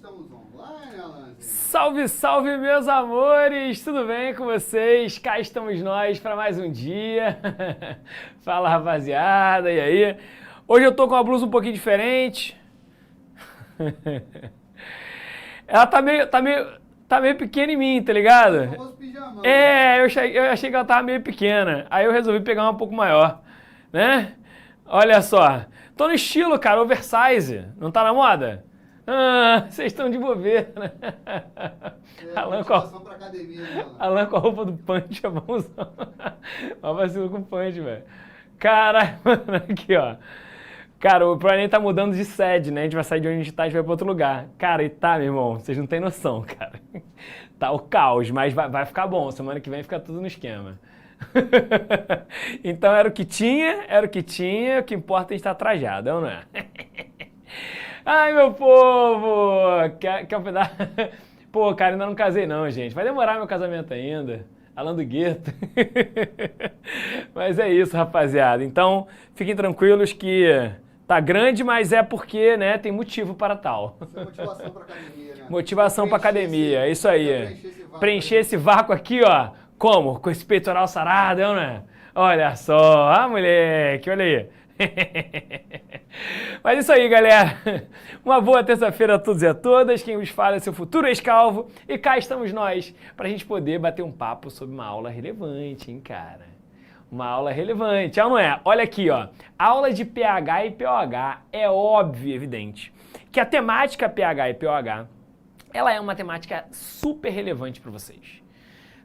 estamos online, Alan. Salve, salve, meus amores! Tudo bem com vocês? Cá estamos nós para mais um dia. Fala, rapaziada, e aí? Hoje eu tô com uma blusa um pouquinho diferente. Ela tá meio pequena em mim, tá ligado? Eu achei que ela tava meio pequena. Aí eu resolvi pegar uma um pouco maior, né? Olha só. Tô no estilo, cara, oversize. Não tá na moda? Ah, vocês estão de bobeira, né? Alan com a roupa do Punch é bonzão. Ó, vacilo com o Punch, velho. Caralho, mano, aqui, ó. Cara, o planeta tá mudando de sede, né? A gente vai sair de onde a gente tá e vai pra outro lugar. Cara, e tá, meu irmão, vocês não têm noção, cara. Tá o caos, mas vai ficar bom. Semana que vem fica tudo no esquema. Então era o que tinha, o que importa é estar trajado, é ou não é? Ai, meu povo! Quer um pedaço? Pô, cara, ainda não casei não, gente. Vai demorar meu casamento ainda. Alan do Gueto. Mas é isso, rapaziada. Então, fiquem tranquilos que tá grande, mas é porque, né, tem motivo para tal. Isso é motivação pra academia, né? Motivação pra academia, é isso aí. Preencher esse vácuo aqui, ó. Como? Com esse peitoral sarado, não é? Olha só, ah, moleque, olha aí. Mas isso aí, galera. Uma boa terça-feira a todos e a todas. Quem vos fala é seu futuro ex-calvo. E cá estamos nós para a gente poder bater um papo sobre uma aula relevante, hein, cara? Uma aula relevante, não é? Olha aqui, ó. Aula de pH e pOH. É óbvio e evidente que a temática pH e pOH, ela é uma temática super relevante para vocês.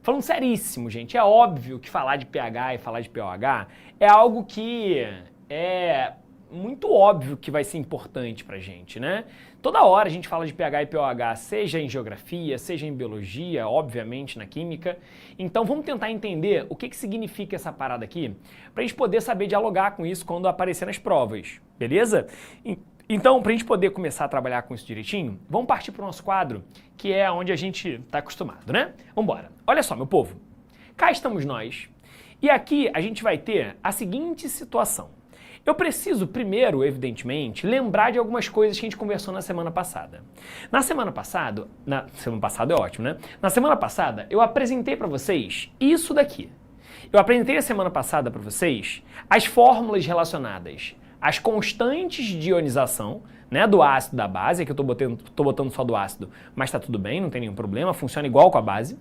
Falando seríssimo, gente, é óbvio que falar de pH e falar de pOH é algo que é muito óbvio que vai ser importante pra gente, né? Toda hora a gente fala de pH e pOH, seja em geografia, seja em biologia, obviamente na química. Então vamos tentar entender o que significa essa parada aqui, pra gente poder saber dialogar com isso quando aparecer nas provas, beleza? Então, pra gente poder começar a trabalhar com isso direitinho, vamos partir pro nosso quadro, que é onde a gente tá acostumado, né? Vambora. Olha só, meu povo, cá estamos nós, e aqui a gente vai ter a seguinte situação. Eu preciso primeiro, evidentemente, lembrar de algumas coisas que a gente conversou na semana passada. Na semana passada é ótimo, né? Na semana passada eu apresentei para vocês isso daqui. Eu apresentei a semana passada para vocês as fórmulas relacionadas às constantes de ionização, né, do ácido e da base. Aqui eu tô botando só do ácido, mas tá tudo bem, não tem nenhum problema, funciona igual com a base.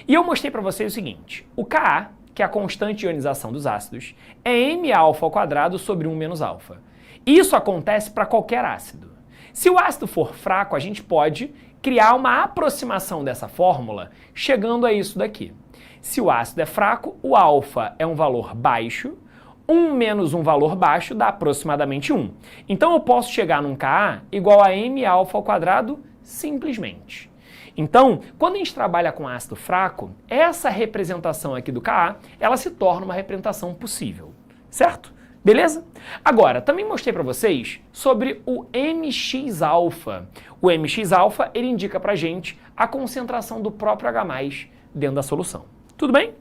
E eu mostrei para vocês o seguinte, o Ka, que é a constante de ionização dos ácidos, é mα² sobre 1 menos alfa. Isso acontece para qualquer ácido. Se o ácido for fraco, a gente pode criar uma aproximação dessa fórmula chegando a isso daqui. Se o ácido é fraco, o alfa é um valor baixo, 1 menos um valor baixo dá aproximadamente 1. Então eu posso chegar num Ka igual a mα² simplesmente. Então, quando a gente trabalha com ácido fraco, essa representação aqui do Ka, ela se torna uma representação possível, certo? Beleza? Agora, também mostrei para vocês sobre o Mx-alfa. O Mx-alfa, ele indica pra gente a concentração do próprio H+ dentro da solução. Tudo bem?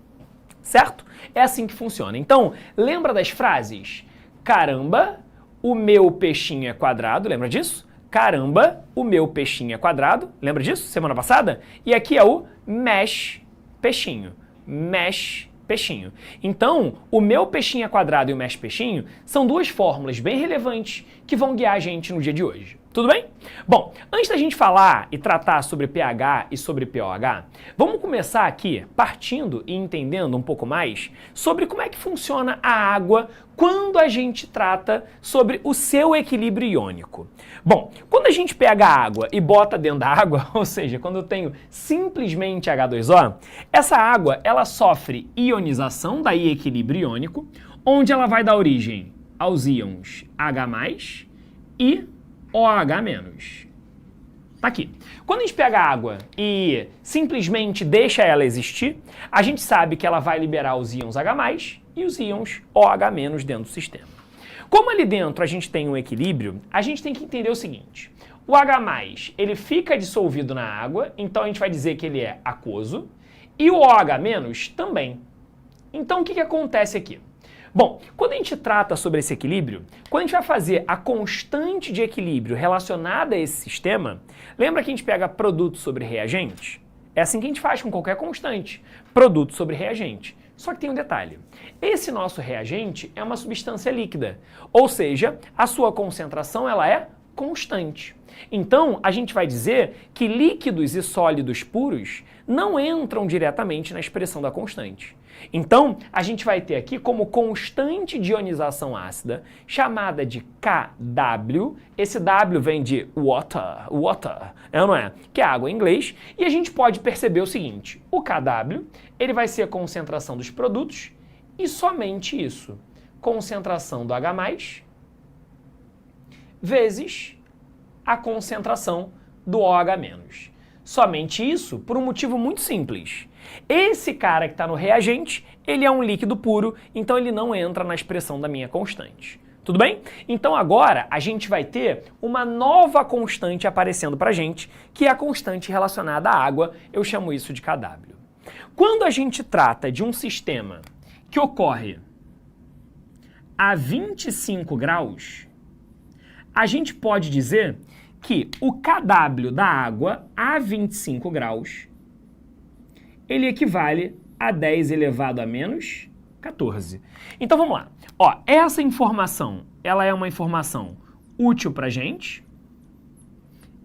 Certo? É assim que funciona. Então, lembra das frases? Caramba, o meu peixinho é quadrado, lembra disso? Caramba, o meu peixinho é quadrado, lembra disso? Semana passada? E aqui é o mesh peixinho, mesh peixinho. Então, o meu peixinho é quadrado e o mesh peixinho são duas fórmulas bem relevantes que vão guiar a gente no dia de hoje. Tudo bem? Bom, antes da gente falar e tratar sobre pH e sobre pOH, vamos começar aqui partindo e entendendo um pouco mais sobre como é que funciona a água quando a gente trata sobre o seu equilíbrio iônico. Bom, quando a gente pega a água e bota dentro da água, ou seja, quando eu tenho simplesmente H2O, essa água ela sofre ionização, daí equilíbrio iônico, onde ela vai dar origem aos íons H+ e OH-. Tá aqui. Quando a gente pega a água e simplesmente deixa ela existir, a gente sabe que ela vai liberar os íons H+ e os íons OH- dentro do sistema. Como ali dentro a gente tem um equilíbrio, a gente tem que entender o seguinte. O H+, ele fica dissolvido na água, então a gente vai dizer que ele é aquoso, e o OH- também. Então o que acontece aqui? Bom, quando a gente trata sobre esse equilíbrio, quando a gente vai fazer a constante de equilíbrio relacionada a esse sistema, lembra que a gente pega produto sobre reagente? É assim que a gente faz com qualquer constante, produto sobre reagente. Só que tem um detalhe, esse nosso reagente é uma substância líquida, ou seja, a sua concentração ela é constante. Então, a gente vai dizer que líquidos e sólidos puros não entram diretamente na expressão da constante. Então, a gente vai ter aqui como constante de ionização ácida, chamada de Kw, esse W vem de water, não é? Que é água em inglês, e a gente pode perceber o seguinte, o Kw, ele vai ser a concentração dos produtos, e somente isso, concentração do H+, vezes a concentração do OH-. Somente isso por um motivo muito simples. Esse cara que está no reagente, ele é um líquido puro, então ele não entra na expressão da minha constante. Tudo bem? Então agora a gente vai ter uma nova constante aparecendo para a gente, que é a constante relacionada à água, eu chamo isso de Kw. Quando a gente trata de um sistema que ocorre a 25 graus, a gente pode dizer que o Kw da água a 25 graus, ele equivale a 10 elevado a menos 14. Então vamos lá. Ó, essa informação, ela é uma informação útil para a gente.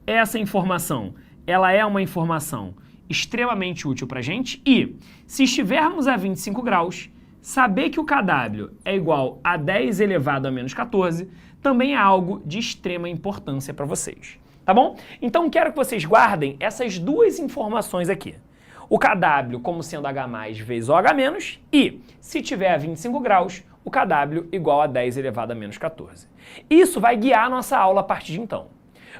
Essa informação, ela é uma informação extremamente útil para a gente. E, se estivermos a 25 graus, saber que o Kw é igual a 10 elevado a menos 14 também é algo de extrema importância para vocês, tá bom? Então quero que vocês guardem essas duas informações aqui. O Kw como sendo H+ vezes OH- e, se tiver a 25 graus, o Kw igual a 10 elevado a menos 14. Isso vai guiar a nossa aula a partir de então.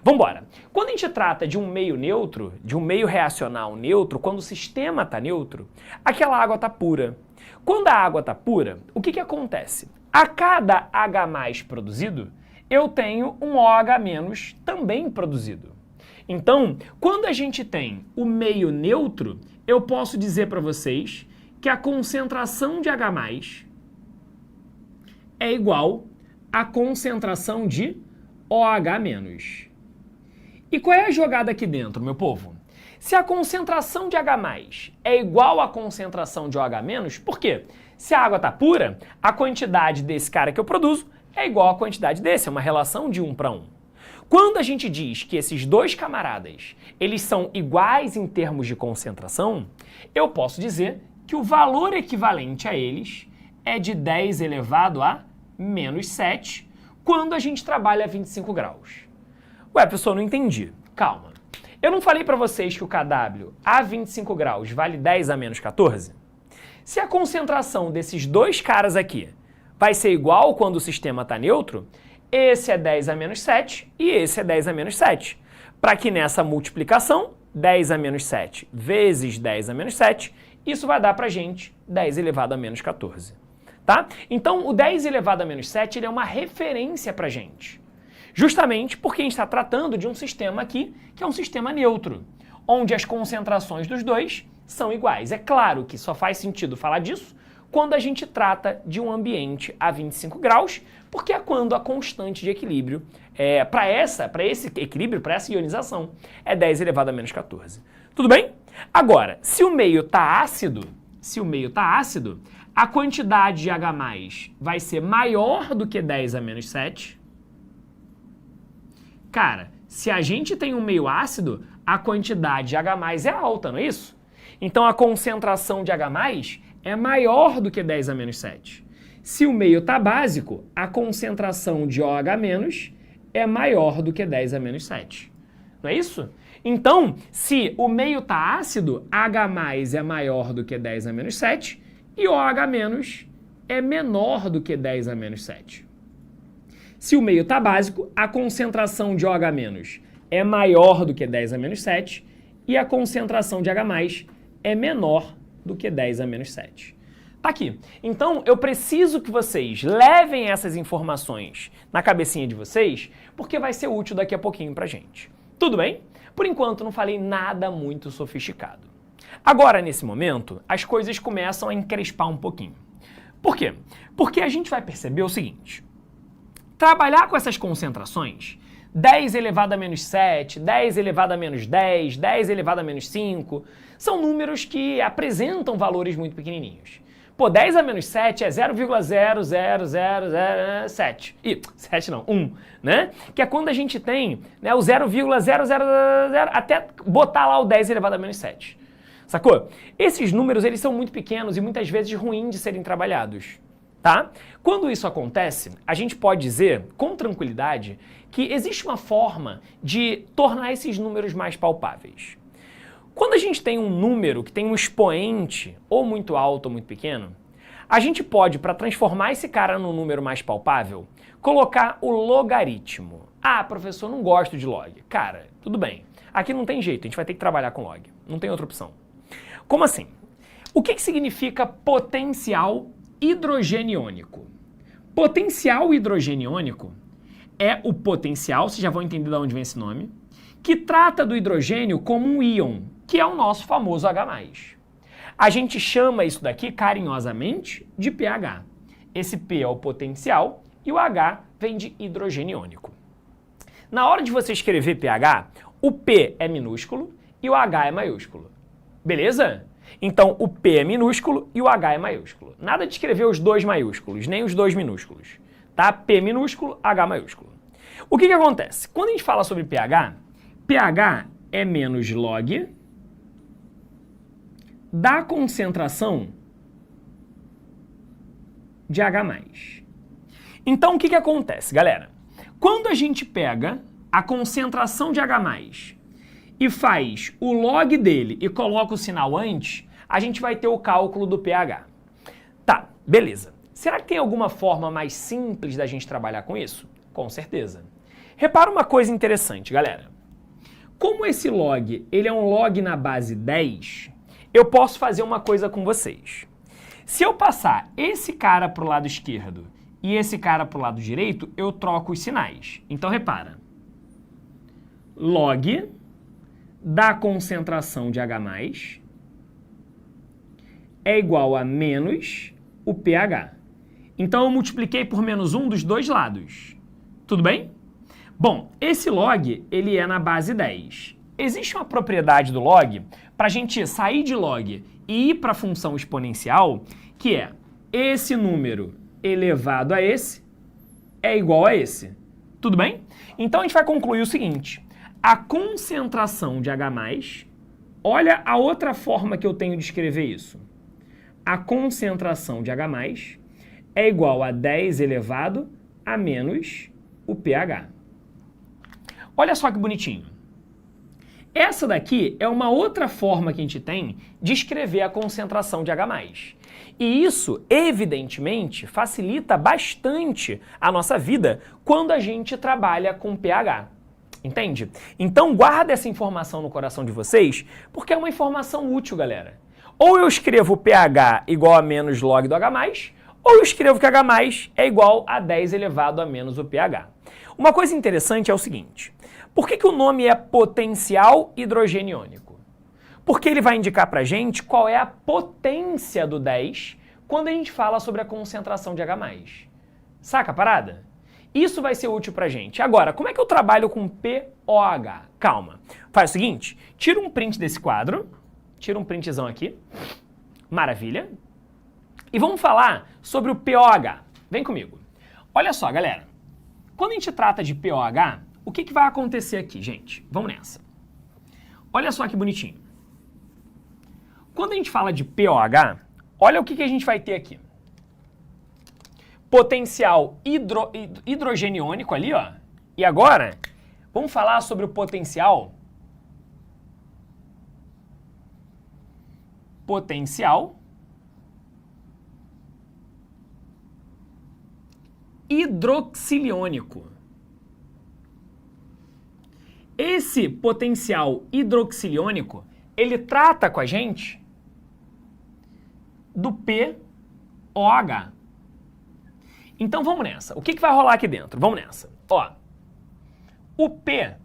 Vamos embora. Quando a gente trata de um meio neutro, de um meio reacional neutro, quando o sistema está neutro, aquela água está pura. Quando a água está pura, o que acontece? A cada H+ produzido, eu tenho um OH- também produzido. Então, quando a gente tem o meio neutro, eu posso dizer para vocês que a concentração de H+ é igual à concentração de OH-. E qual é a jogada aqui dentro, meu povo? Se a concentração de H+ é igual à concentração de OH-, por quê? Se a água está pura, a quantidade desse cara que eu produzo é igual à quantidade desse, é uma relação de 1 para 1. Quando a gente diz que esses dois camaradas, eles são iguais em termos de concentração, eu posso dizer que o valor equivalente a eles é de 10 elevado a menos 7, quando a gente trabalha a 25 graus. Ué, pessoal, não entendi. Calma. Eu não falei para vocês que o Kw a 25 graus vale 10 a menos 14? Se a concentração desses dois caras aqui vai ser igual quando o sistema está neutro, esse é 10 a menos 7 e esse é 10 a menos 7. Para que nessa multiplicação, 10 a menos 7 vezes 10 a menos 7, isso vai dar para a gente 10 elevado a menos 14. Tá? Então, o 10 elevado a menos 7 ele é uma referência para a gente. Justamente porque a gente está tratando de um sistema aqui que é um sistema neutro, onde as concentrações dos dois são iguais. É claro que só faz sentido falar disso quando a gente trata de um ambiente a 25 graus, porque é quando a constante de equilíbrio, para esse equilíbrio, para essa ionização, é 10 elevado a menos 14. Tudo bem? Agora, se o meio está ácido, a quantidade de H+ vai ser maior do que 10 a menos 7. Cara, se a gente tem um meio ácido, a quantidade de H+ é alta, não é isso? Então a concentração de H+ é maior do que 10 a menos 7. Se o meio está básico, a concentração de OH- é maior do que 10 a menos 7. Não é isso? Então, se o meio está ácido, H+ é maior do que 10 a menos 7 e OH- é menor do que 10 a menos 7. Se o meio está básico, a concentração de OH- é maior do que 10 a menos 7 e a concentração de H+ é menor do que 10 a menos 7. Tá aqui. Então, eu preciso que vocês levem essas informações na cabecinha de vocês, porque vai ser útil daqui a pouquinho pra gente. Tudo bem? Por enquanto, não falei nada muito sofisticado. Agora, nesse momento, as coisas começam a encrespar um pouquinho. Por quê? Porque a gente vai perceber o seguinte, trabalhar com essas concentrações, 10 elevado a menos 7, 10 elevado a menos 10, 10 elevado a menos 5, são números que apresentam valores muito pequenininhos. Pô, 10 a menos 7 é 0,00007. Ih, 7 não, 1, né? Que é quando a gente tem, né, o 0,000 até botar lá o 10 elevado a menos 7. Sacou? Esses números, eles são muito pequenos e muitas vezes ruins de serem trabalhados, tá? Quando isso acontece, a gente pode dizer, com tranquilidade, que existe uma forma de tornar esses números mais palpáveis. Quando a gente tem um número que tem um expoente ou muito alto ou muito pequeno, a gente pode, para transformar esse cara num número mais palpável, colocar o logaritmo. Ah, professor, não gosto de log. Cara, tudo bem. Aqui não tem jeito, a gente vai ter que trabalhar com log. Não tem outra opção. Como assim? O que significa potencial hidrogeniônico? Potencial hidrogeniônico é o potencial, vocês já vão entender de onde vem esse nome, que trata do hidrogênio como um íon, que é o nosso famoso H+. A gente chama isso daqui carinhosamente de pH. Esse P é o potencial e o H vem de hidrogeniônico. Na hora de você escrever pH, o P é minúsculo e o H é maiúsculo. Beleza? Então o P é minúsculo e o H é maiúsculo. Nada de escrever os dois maiúsculos, nem os dois minúsculos. Tá? P minúsculo, H maiúsculo. O que acontece? Quando a gente fala sobre pH, pH é menos log da concentração de H+. Então, o que acontece, galera? Quando a gente pega a concentração de H+, e faz o log dele e coloca o sinal antes, a gente vai ter o cálculo do pH. Tá, beleza. Será que tem alguma forma mais simples da gente trabalhar com isso? Com certeza. Repara uma coisa interessante, galera. Como esse log, ele é um log na base 10, eu posso fazer uma coisa com vocês. Se eu passar esse cara para o lado esquerdo e esse cara para o lado direito, eu troco os sinais. Então, repara. Log da concentração de H+, é igual a menos o pH. Então, eu multipliquei por menos 1 dos dois lados. Tudo bem? Bom, esse log, ele é na base 10. Existe uma propriedade do log para a gente sair de log e ir para a função exponencial, que é esse número elevado a esse é igual a esse. Tudo bem? Então, a gente vai concluir o seguinte. A concentração de H+, olha a outra forma que eu tenho de escrever isso. A concentração de H+, é igual a 10 elevado a menos o pH. Olha só que bonitinho. Essa daqui é uma outra forma que a gente tem de escrever a concentração de H+. E isso, evidentemente, facilita bastante a nossa vida quando a gente trabalha com pH. Entende? Então guarda essa informação no coração de vocês, porque é uma informação útil, galera. Ou eu escrevo pH igual a menos log do H+, ou eu escrevo que H+ é igual a 10 elevado a menos o pH. Uma coisa interessante é o seguinte, por que o nome é potencial hidrogeniônico? Porque ele vai indicar pra gente qual é a potência do 10 quando a gente fala sobre a concentração de H+. Saca a parada? Isso vai ser útil pra gente. Agora, como é que eu trabalho com POH? Calma. Faz o seguinte, tira um print desse quadro, tira um printzão aqui, maravilha, e vamos falar sobre o POH. Vem comigo. Olha só, galera, quando a gente trata de POH, o que vai acontecer aqui, gente? Vamos nessa. Olha só que bonitinho. Quando a gente fala de POH, olha o que a gente vai ter aqui. Potencial hidrogeniônico ali, ó. E agora, vamos falar sobre o potencial hidroxiliônico. Esse potencial hidroxiliônico, ele trata com a gente do POH. Então vamos nessa. O que vai rolar aqui dentro? Vamos nessa. Ó, o POH,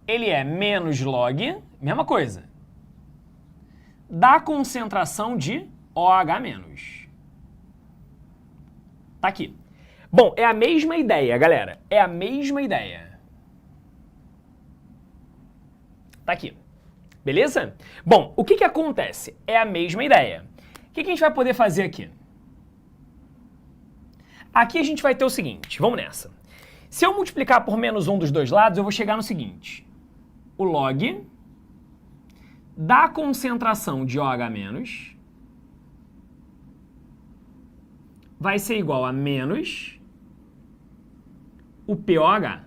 ele é menos log, mesma coisa, da concentração de OH-. Tá aqui. Bom, é a mesma ideia, galera. É a mesma ideia. Tá aqui. Beleza? Bom, o que acontece? É a mesma ideia. O que a gente vai poder fazer aqui? Aqui a gente vai ter o seguinte, vamos nessa. Se eu multiplicar por menos 1 dos dois lados, eu vou chegar no seguinte. O log da concentração de OH- vai ser igual a menos o pOH.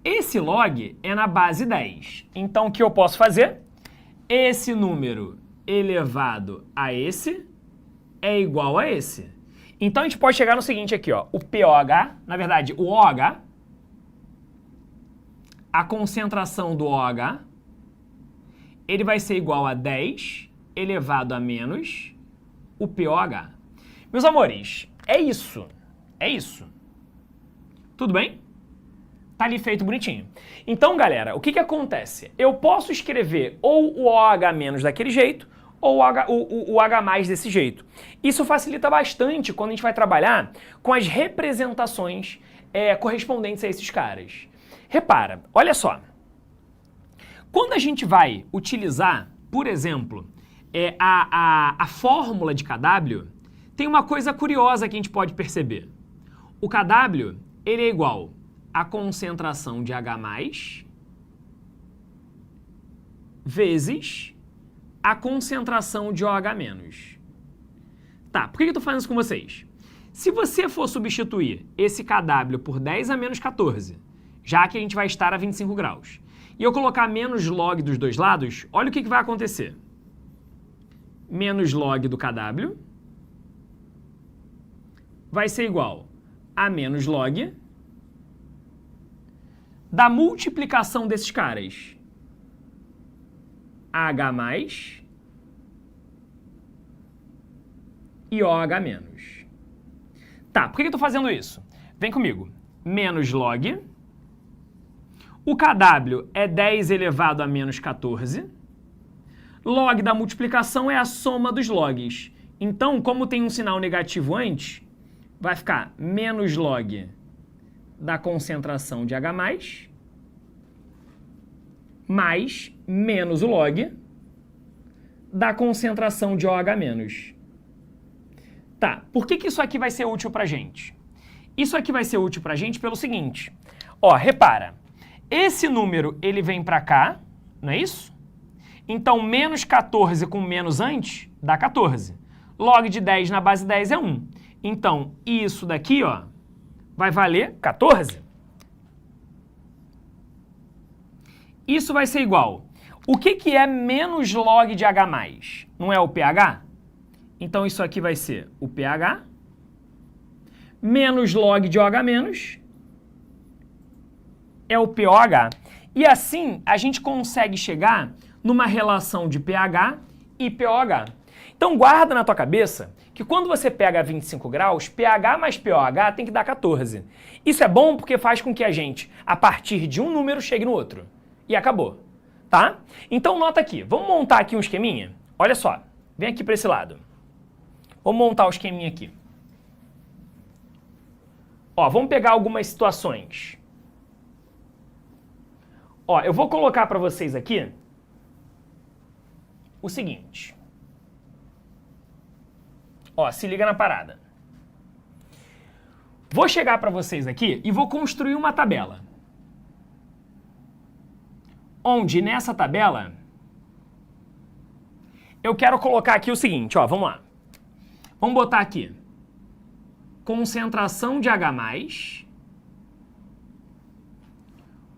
Esse log é na base 10. Então, o que eu posso fazer? Esse número elevado a esse é igual a esse. Então, a gente pode chegar no seguinte aqui, ó. O pOH, na verdade, o OH, a concentração do OH, ele vai ser igual a 10 elevado a menos o pOH. Meus amores, é isso. É isso. Tudo bem? Tá ali feito bonitinho. Então, galera, o que acontece? Eu posso escrever ou o OH- daquele jeito, ou o H+ desse jeito. Isso facilita bastante quando a gente vai trabalhar com as representações correspondentes a esses caras. Repara, olha só. Quando a gente vai utilizar, por exemplo, a fórmula de Kw, tem uma coisa curiosa que a gente pode perceber. O Kw, ele é igual à concentração de H+ vezes a concentração de OH-. Tá, por que eu estou fazendo isso com vocês? Se você for substituir esse Kw por 10 a menos 14, já que a gente vai estar a 25 graus, e eu colocar menos log dos dois lados, olha o que vai acontecer. Menos log do Kw vai ser igual a menos log da multiplicação desses caras. H+ e OH-. Tá, por que eu estou fazendo isso? Vem comigo. Menos log. O Kw é 10 elevado a menos 14. Log da multiplicação é a soma dos logs. Então, como tem um sinal negativo antes, vai ficar menos log da concentração de H+, mais menos o log da concentração de OH-. Tá, por que isso aqui vai ser útil pra gente? Isso aqui vai ser útil pra gente pelo seguinte. Ó, repara, esse número ele vem pra cá, não é isso? Então, menos 14 com menos antes dá 14. Log de 10 na base 10 é 1. Então, isso daqui, ó, vai valer 14. Isso vai ser igual. O que é menos log de H+? Não é o pH? Então, isso aqui vai ser o pH menos log de OH- é o pOH. E assim, a gente consegue chegar numa relação de pH e pOH. Então, guarda na tua cabeça que quando você pega 25 graus, pH mais pOH tem que dar 14. Isso é bom porque faz com que a gente, a partir de um número, chegue no outro. E acabou, tá? Então, nota aqui. Vamos montar aqui um esqueminha? Olha só. Vem aqui para esse lado. Vamos montar o esqueminha aqui. Ó, vamos pegar algumas situações. Ó, eu vou colocar para vocês aqui o seguinte. Ó, se liga na parada. Vou chegar para vocês aqui e vou construir uma tabela. Onde nessa tabela eu quero colocar aqui o seguinte, ó, vamos lá. Vamos botar aqui concentração de H+,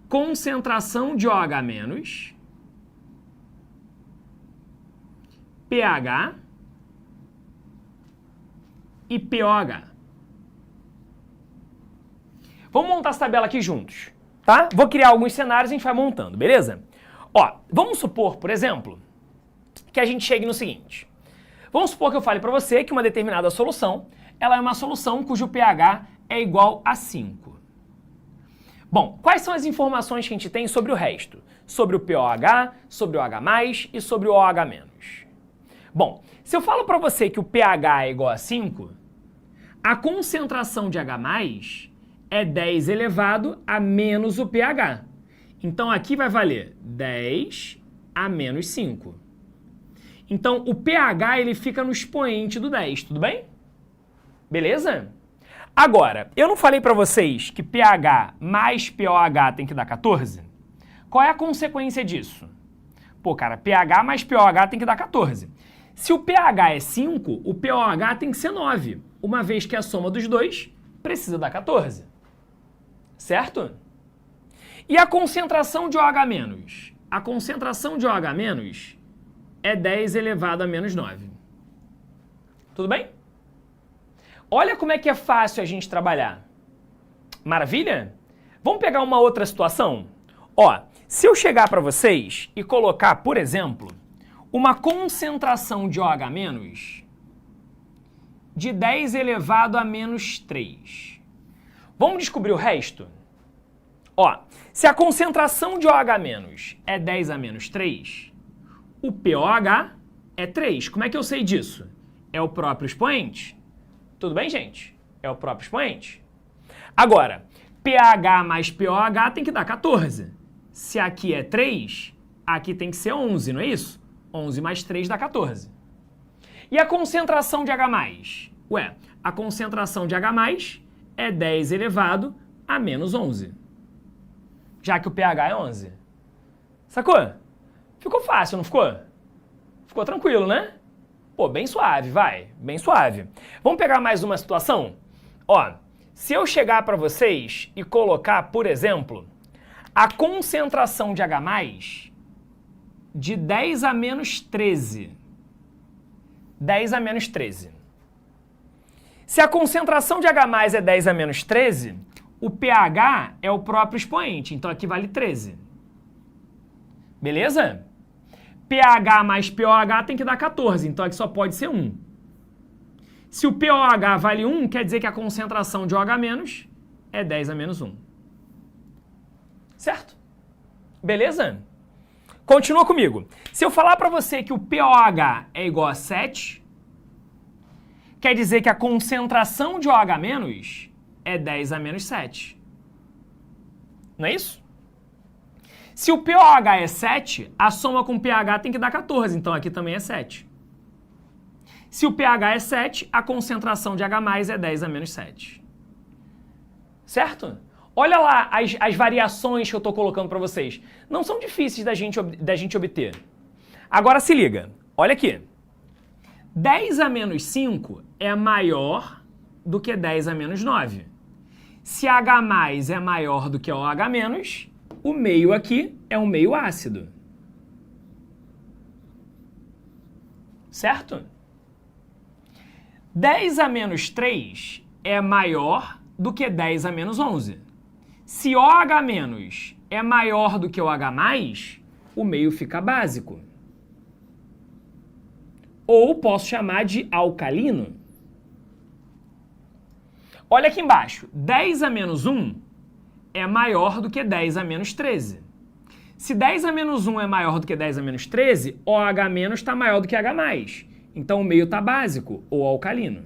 concentração de OH-, pH e pOH. Vamos montar essa tabela aqui juntos, tá? Vou criar alguns cenários e a gente vai montando, beleza? Ó, vamos supor, por exemplo, que a gente chegue no seguinte. Vamos supor que eu fale para você que uma determinada solução, ela é uma solução cujo pH é igual a 5. Bom, quais são as informações que a gente tem sobre o resto? Sobre o pOH, sobre o H+, e sobre o OH-. Bom, se eu falo para você que o pH é igual a 5, a concentração de H+, é 10 elevado a menos o pH. Então, aqui vai valer 10 a menos 5. Então, o pH ele fica no expoente do 10, tudo bem? Beleza? Agora, eu não falei para vocês que pH mais pOH tem que dar 14? Qual é a consequência disso? Pô, cara, pH mais pOH tem que dar 14. Se o pH é 5, o pOH tem que ser 9, uma vez que a soma dos dois precisa dar 14. Certo? E a concentração de OH-? A concentração de OH- é 10 elevado a menos 9. Tudo bem? Olha como é que é fácil a gente trabalhar. Maravilha? Vamos pegar uma outra situação? Ó, se eu chegar para vocês e colocar, por exemplo, uma concentração de OH- de 10 elevado a menos 3. Vamos descobrir o resto? Ó, se a concentração de OH- é 10 a menos 3, o pOH é 3. Como é que eu sei disso? É o próprio expoente. Tudo bem, gente? É o próprio expoente. Agora, pH mais pOH tem que dar 14. Se aqui é 3, aqui tem que ser 11, não é isso? 11 mais 3 dá 14. E a concentração de H+? Ué, a concentração de H+ é 10 elevado a menos 11. Já que o pH é 11. Sacou? Ficou fácil, não ficou? Ficou tranquilo, né? Pô, bem suave, vai. Bem suave. Vamos pegar mais uma situação? Ó, se eu chegar para vocês e colocar, por exemplo, a concentração de H+ de 10 a menos 13. 10 a menos 13. Se a concentração de H+ é 10 a menos 13, o pH é o próprio expoente, então aqui vale 13. Beleza? pH mais pOH tem que dar 14, então aqui só pode ser 1. Se o pOH vale 1, quer dizer que a concentração de OH- é 10 a menos 1. Certo? Beleza? Continua comigo. Se eu falar para você que o pOH é igual a 7, quer dizer que a concentração de OH- é 10 a menos 7. Não é isso? Se o pOH é 7, a soma com o pH tem que dar 14, então aqui também é 7. Se o pH é 7, a concentração de H+ é 10 a menos 7. Certo? Olha lá as variações que eu estou colocando para vocês. Não são difíceis da gente obter. Agora se liga. Olha aqui. 10 a menos 5 é maior do que 10 a menos 9. Se H+ é maior do que OH-, o meio aqui é um meio ácido. Certo? 10 a menos 3 é maior do que 10 a menos 11. Se OH- é maior do que OH+, o meio fica básico. Ou posso chamar de alcalino. Olha aqui embaixo. 10 a menos 1 é maior do que 10 a menos 13. Se 10 a menos 1 é maior do que 10 a menos 13, OH- está maior do que H+. Então o meio está básico, ou alcalino.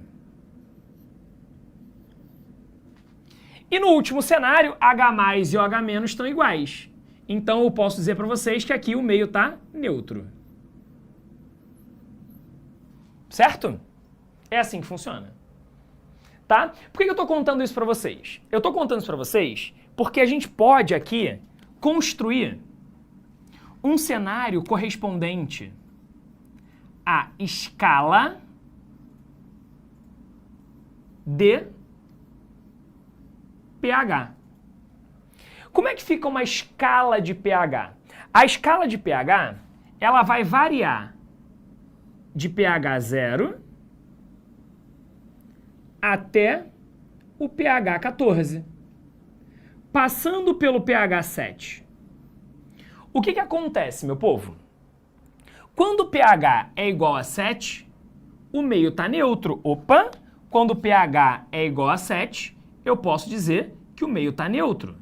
E no último cenário, H+ e OH- estão iguais. Então eu posso dizer para vocês que aqui o meio está neutro. Certo? É assim que funciona. Tá? Por que eu estou contando isso para vocês? Eu estou contando isso para vocês porque a gente pode aqui construir um cenário correspondente à escala de pH. Como é que fica uma escala de pH? A escala de pH, ela vai variar de pH 0 até o pH 14, passando pelo pH 7. O que acontece, meu povo? Quando o pH é igual a 7, o meio está neutro. Opa! Quando o pH é igual a 7, eu posso dizer que o meio está neutro.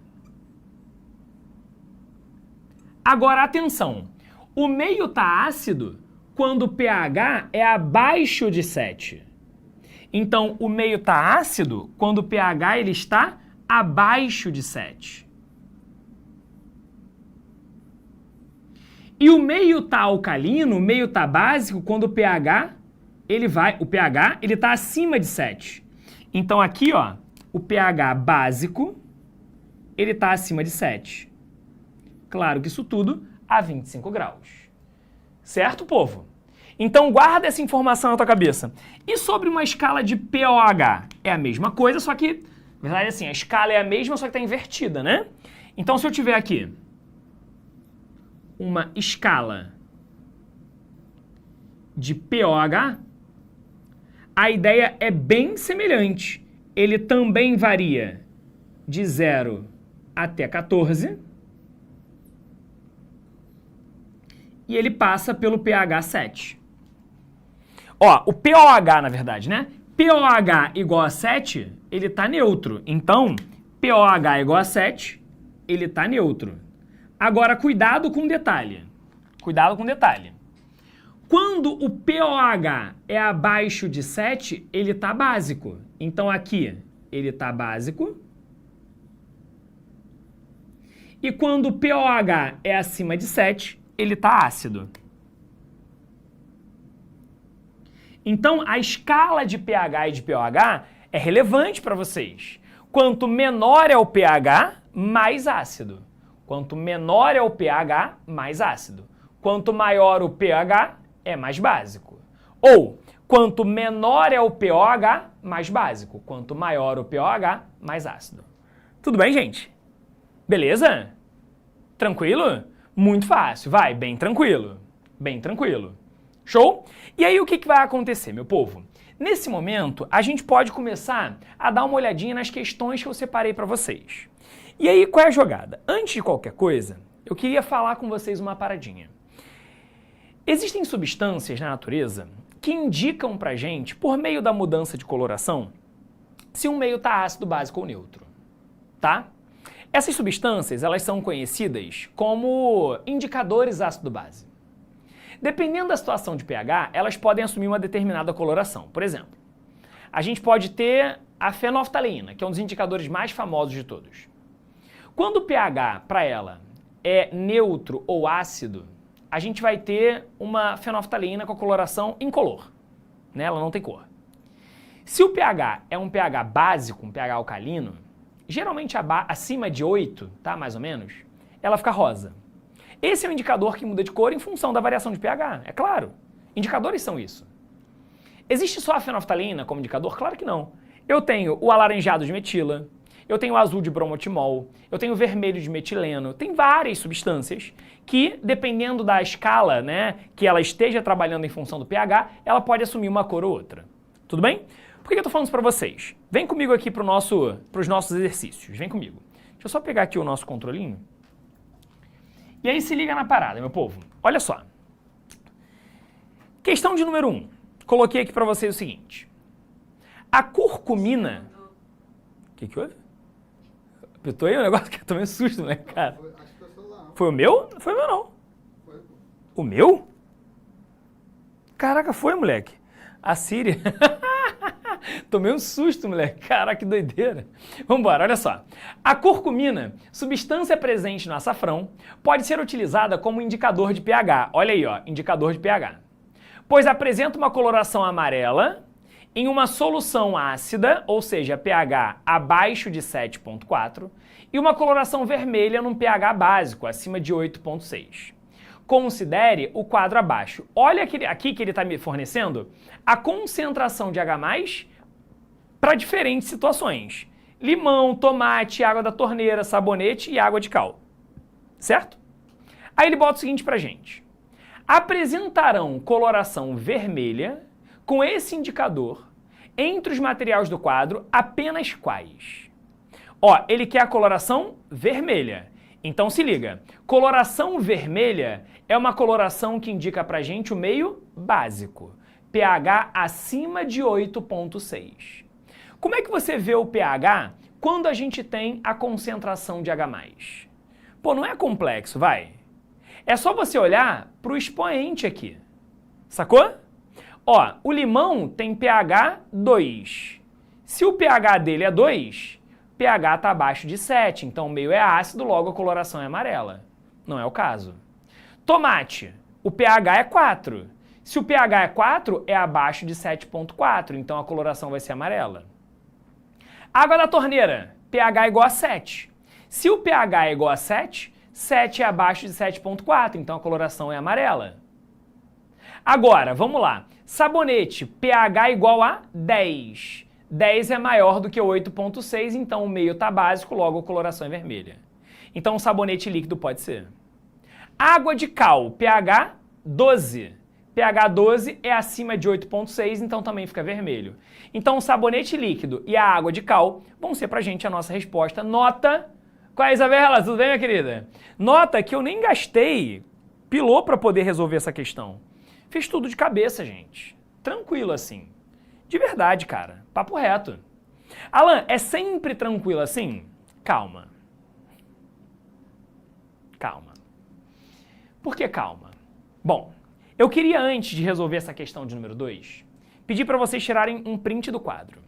Agora, atenção. O meio está ácido quando o pH é abaixo de 7. Então, o meio está ácido quando o pH ele está abaixo de 7. E o meio está alcalino, o meio está básico quando o pH ele está acima de 7. Então, aqui, ó, o pH básico ele está acima de 7. Claro que isso tudo a 25 graus. Certo, povo? Então, guarda essa informação na tua cabeça. E sobre uma escala de pOH? É a mesma coisa, só que, na verdade, assim, a escala é a mesma, só que está invertida, né? Então, se eu tiver aqui uma escala de pOH, a ideia é bem semelhante. Ele também varia de 0 até 14. E ele passa pelo pH 7. Ó, o pOH, na verdade, né? pOH igual a 7, ele está neutro. Então, pOH igual a 7, ele está neutro. Agora, cuidado com um detalhe. Cuidado com um detalhe. Quando o pOH é abaixo de 7, ele está básico. Então, aqui, ele está básico. E quando o pOH é acima de 7, ele está ácido. Então, a escala de pH e de pOH é relevante para vocês. Quanto menor é o pH, mais ácido. Quanto menor é o pH, mais ácido. Quanto maior o pH, é mais básico. Ou, quanto menor é o pOH, mais básico. Quanto maior o pOH, mais ácido. Tudo bem, gente? Beleza? Tranquilo? Muito fácil, vai, bem tranquilo. Bem tranquilo. Show? E aí o que vai acontecer, meu povo? Nesse momento, a gente pode começar a dar uma olhadinha nas questões que eu separei para vocês. E aí, qual é a jogada? Antes de qualquer coisa, eu queria falar com vocês uma paradinha. Existem substâncias na natureza que indicam pra gente, por meio da mudança de coloração, se um meio está ácido, básico ou neutro, tá? Essas substâncias, elas são conhecidas como indicadores ácido-base. Dependendo da situação de pH, elas podem assumir uma determinada coloração. Por exemplo, a gente pode ter a fenolftaleína, que é um dos indicadores mais famosos de todos. Quando o pH para ela é neutro ou ácido, a gente vai ter uma fenolftaleína com a coloração incolor, né? Ela não tem cor. Se o pH é um pH básico, um pH alcalino, geralmente acima de 8, tá, mais ou menos, ela fica rosa. Esse é um indicador que muda de cor em função da variação de pH, é claro. Indicadores são isso. Existe só a fenolftaleína como indicador? Claro que não. Eu tenho o alaranjado de metila, eu tenho o azul de bromotimol, eu tenho o vermelho de metileno, tem várias substâncias que, dependendo da escala, né, que ela esteja trabalhando em função do pH, ela pode assumir uma cor ou outra. Tudo bem? Por que eu estou falando isso para vocês? Vem comigo aqui para os nossos exercícios, vem comigo. Deixa eu só pegar aqui o nosso controlinho. E aí se liga na parada, meu povo. Olha só. Questão de número 1. Coloquei aqui para vocês o seguinte. A curcumina... O que houve? Apertou aí o negócio que eu tomei um susto, né, cara? Acho que foi o celular. Foi o meu? Não foi o meu, não. Foi. O meu? Caraca, foi, moleque. A Siri. Tomei um susto, moleque. Caraca, que doideira. Vambora, olha só. A curcumina, substância presente no açafrão, pode ser utilizada como indicador de pH. Olha aí, ó, indicador de pH. Pois apresenta uma coloração amarela em uma solução ácida, ou seja, pH abaixo de 7,4, e uma coloração vermelha num pH básico, acima de 8,6. Considere o quadro abaixo. Olha aqui que ele está me fornecendo a concentração de H+, para diferentes situações. Limão, tomate, água da torneira, sabonete e água de cal. Certo? Aí ele bota o seguinte pra gente. Apresentarão coloração vermelha com esse indicador entre os materiais do quadro apenas quais? Ó, ele quer a coloração vermelha. Então se liga, coloração vermelha é uma coloração que indica pra gente o meio básico, pH acima de 8,6. Como é que você vê o pH quando a gente tem a concentração de H+? Pô, não é complexo, vai. É só você olhar pro expoente aqui. Sacou? Ó, o limão tem pH 2. Se o pH dele é 2, pH está abaixo de 7, então o meio é ácido, logo a coloração é amarela. Não é o caso. Tomate, o pH é 4. Se o pH é 4, é abaixo de 7,4, então a coloração vai ser amarela. Água da torneira, pH é igual a 7. Se o pH é igual a 7, 7 é abaixo de 7,4, então a coloração é amarela. Agora, vamos lá. Sabonete, pH igual a 10. 10 é maior do que 8,6, então o meio está básico, logo a coloração é vermelha. Então o sabonete líquido pode ser. Água de cal, pH 12. pH 12 é acima de 8,6, então também fica vermelho. Então o sabonete líquido e a água de cal vão ser pra gente a nossa resposta. Nota... Qual é, Isabela? Tudo bem, minha querida? Nota que eu nem gastei pilô para poder resolver essa questão. Fiz tudo de cabeça, gente. Tranquilo assim. De verdade, cara. Papo reto. Alan, é sempre tranquilo assim? Calma. Calma. Por que calma? Bom, eu queria, antes de resolver essa questão de número 2, pedir para vocês tirarem um print do quadro.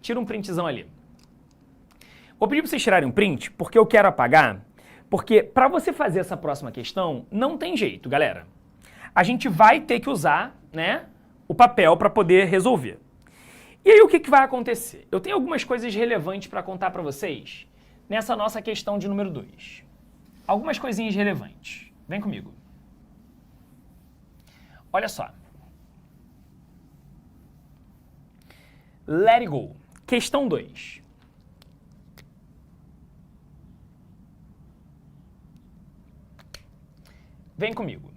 Tira um printzão ali. Vou pedir para vocês tirarem um print, porque eu quero apagar, porque para você fazer essa próxima questão, não tem jeito, galera. A gente vai ter que usar, né, o papel para poder resolver. E aí o que vai acontecer? Eu tenho algumas coisas relevantes para contar para vocês nessa nossa questão de número 2. Algumas coisinhas relevantes. Vem comigo. Olha só. Let it go. Questão 2. Vem comigo.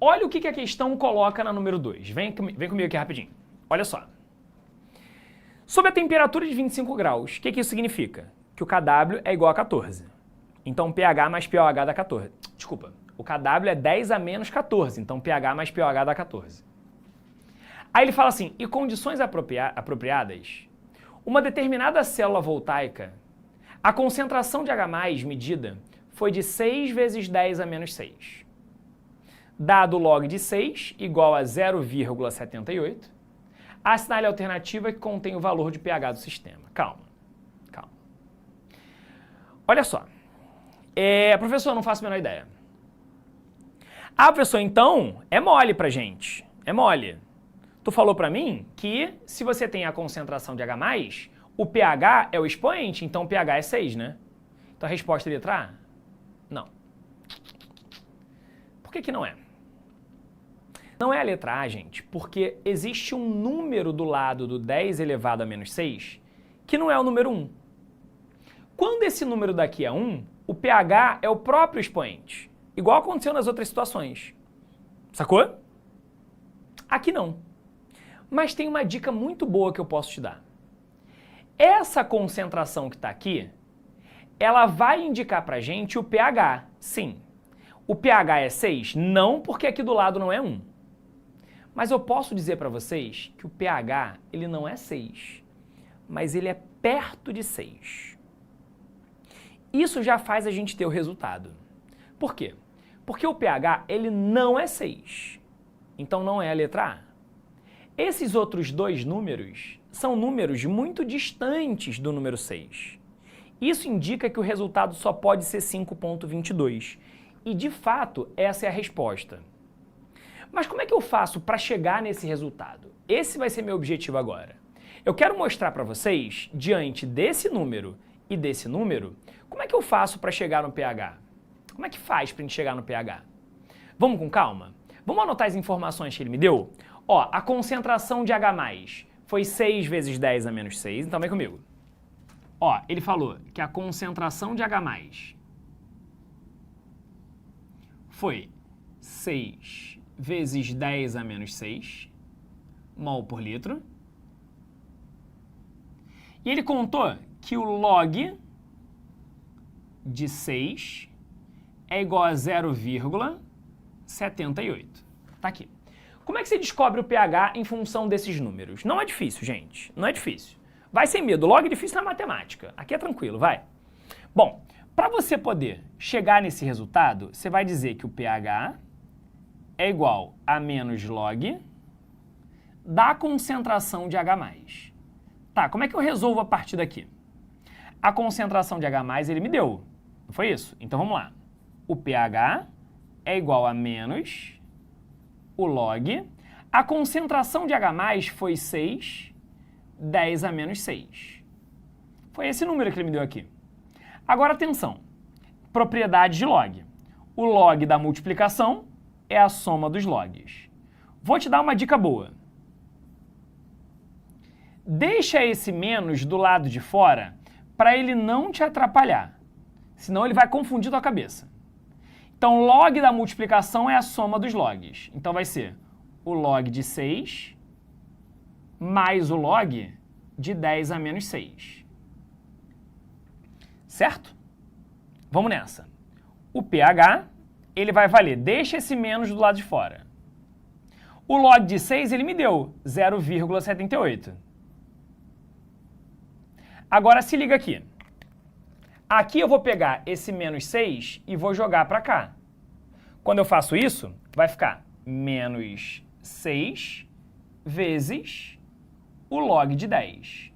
Olha o que a questão coloca na número 2. Vem comigo aqui rapidinho. Olha só. Sob a temperatura de 25 graus, o que isso significa? Que o KW é igual a 14. Então pH mais pOH dá 14. Desculpa. O KW é 10 a menos 14, então pH mais pOH dá 14. Aí ele fala assim, e condições apropriadas, uma determinada célula voltaica, a concentração de H+, medida, foi de 6 vezes 10 a menos 6. Dado log de 6 igual a 0,78, assinale a alternativa que contém o valor de pH do sistema. Calma, calma. Olha só. Professor, não faço a menor ideia. Ah, professor, então é mole pra gente. É mole. Tu falou pra mim que se você tem a concentração de H+, o pH é o expoente, então o pH é 6, né? Então a resposta é letra A? Não. Por que não é? Não é a letra A, gente, porque existe um número do lado do 10 elevado a menos 6 que não é o número 1. Quando esse número daqui é 1, o pH é o próprio expoente, igual aconteceu nas outras situações. Sacou? Aqui não. Mas tem uma dica muito boa que eu posso te dar. Essa concentração que está aqui, ela vai indicar pra gente o pH, sim. O pH é 6? Não, porque aqui do lado não é 1. Mas eu posso dizer para vocês que o pH, ele não é 6, mas ele é perto de 6. Isso já faz a gente ter o resultado. Por quê? Porque o pH, ele não é 6. Então não é a letra A. Esses outros dois números são números muito distantes do número 6. Isso indica que o resultado só pode ser 5,22. E, de fato, essa é a resposta. Mas como é que eu faço para chegar nesse resultado? Esse vai ser meu objetivo agora. Eu quero mostrar para vocês, diante desse número e desse número, como é que eu faço para chegar no pH? Como é que faz para a gente chegar no pH? Vamos com calma? Vamos anotar as informações que ele me deu? Ó, a concentração de H+, foi 6 vezes 10 a menos 6, então vem comigo. Ó, ele falou que a concentração de H+, foi 6 vezes 10 a menos 6 mol por litro. E ele contou que o log de 6 é igual a 0,78. Tá aqui. Como é que você descobre o pH em função desses números? Não é difícil, gente. Não é difícil. Vai sem medo. Log é difícil na matemática. Aqui é tranquilo, vai. Bom, para você poder chegar nesse resultado, você vai dizer que o pH é igual a menos log da concentração de H+. Tá, como é que eu resolvo a partir daqui? A concentração de H+, ele me deu, não foi isso? Então vamos lá. O pH é igual a menos o log. A concentração de H+, foi 6, 10 a menos 6. Foi esse número que ele me deu aqui. Agora atenção, propriedade de log. O log da multiplicação é a soma dos logs. Vou te dar uma dica boa. Deixa esse menos do lado de fora para ele não te atrapalhar, senão ele vai confundir tua cabeça. Então, log da multiplicação é a soma dos logs. Então, vai ser o log de 6 mais o log de 10 a menos 6. Certo? Vamos nessa. O pH, ele vai valer, deixa esse menos do lado de fora. O log de 6, ele me deu 0,78. Agora, se liga aqui. Aqui eu vou pegar esse menos 6 e vou jogar para cá. Quando eu faço isso, vai ficar menos 6 vezes o log de 10.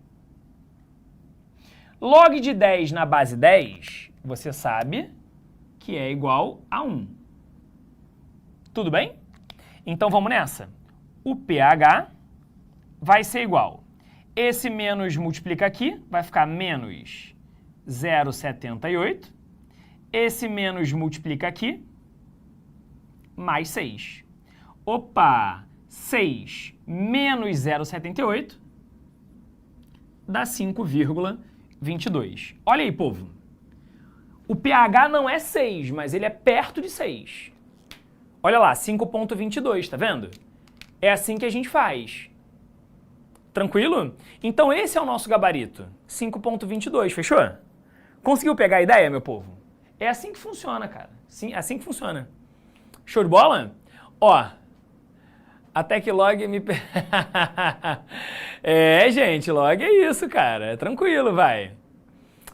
Log de 10 na base 10, você sabe que é igual a 1. Tudo bem? Então vamos nessa. O pH vai ser igual. Esse menos multiplica aqui, vai ficar menos 0,78. Esse menos multiplica aqui, mais 6. Opa! 6 menos 0,78 dá 5,22. Olha aí, povo. O pH não é 6, mas ele é perto de 6. Olha lá, 5,22, tá vendo? É assim que a gente faz. Tranquilo? Então esse é o nosso gabarito, 5,22, fechou? Conseguiu pegar a ideia, meu povo? É assim que funciona, cara. Sim, é assim que funciona. Show de bola? Ó, até que log me... gente, log é isso, cara. É tranquilo, vai.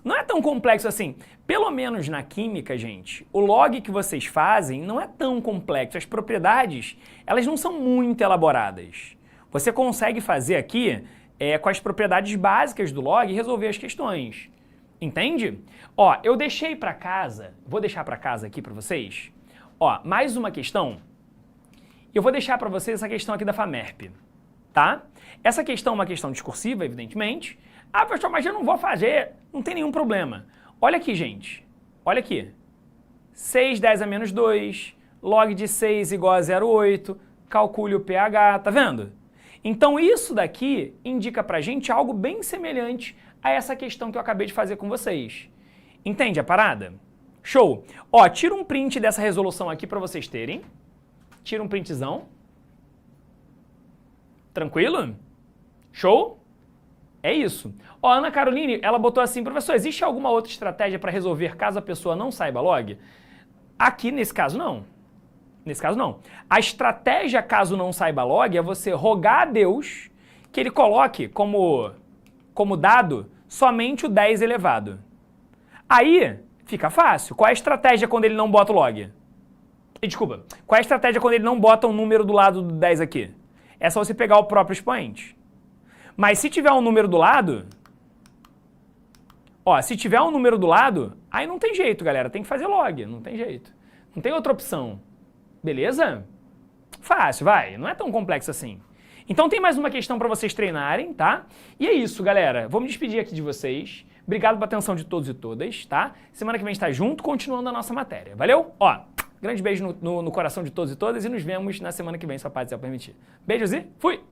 Não é tão complexo assim. Pelo menos na química, gente, o log que vocês fazem não é tão complexo. As propriedades, elas não são muito elaboradas. Você consegue fazer aqui com as propriedades básicas do log e resolver as questões. Entende? Ó, eu deixei para casa, vou deixar para casa aqui para vocês, ó, mais uma questão. Eu vou deixar para vocês essa questão aqui da FAMERP, tá? Essa questão é uma questão discursiva, evidentemente. Ah, professor, mas eu não vou fazer, não tem nenhum problema. Olha aqui, gente, olha aqui. 6, 10 a menos 2, log de 6 igual a 0,8, calcule o pH, tá vendo? Então isso daqui indica pra gente algo bem semelhante a essa questão que eu acabei de fazer com vocês. Entende a parada? Show! Ó, tira um print dessa resolução aqui pra vocês terem. Tira um printzão. Tranquilo? Show? É isso. Ó, Ana Caroline, ela botou assim, professor, existe alguma outra estratégia para resolver caso a pessoa não saiba log? Aqui, nesse caso, não. Nesse caso, não. A estratégia, caso não saiba log, é você rogar a Deus que ele coloque como dado somente o 10 elevado. Aí, fica fácil. Qual é a estratégia quando ele não bota o log? Desculpa. Qual é a estratégia quando ele não bota um número do lado do 10 aqui? É só você pegar o próprio expoente. Mas se tiver um número do lado... Ó, se tiver um número do lado, aí não tem jeito, galera. Tem que fazer log, não tem jeito. Não tem outra opção. Beleza? Fácil, vai. Não é tão complexo assim. Então tem mais uma questão para vocês treinarem, tá? E é isso, galera. Vou me despedir aqui de vocês. Obrigado pela atenção de todos e todas, tá? Semana que vem a gente tá junto, continuando a nossa matéria. Valeu? Ó, grande beijo no coração de todos e todas e nos vemos na semana que vem, se a paz se permitir. Beijos e fui!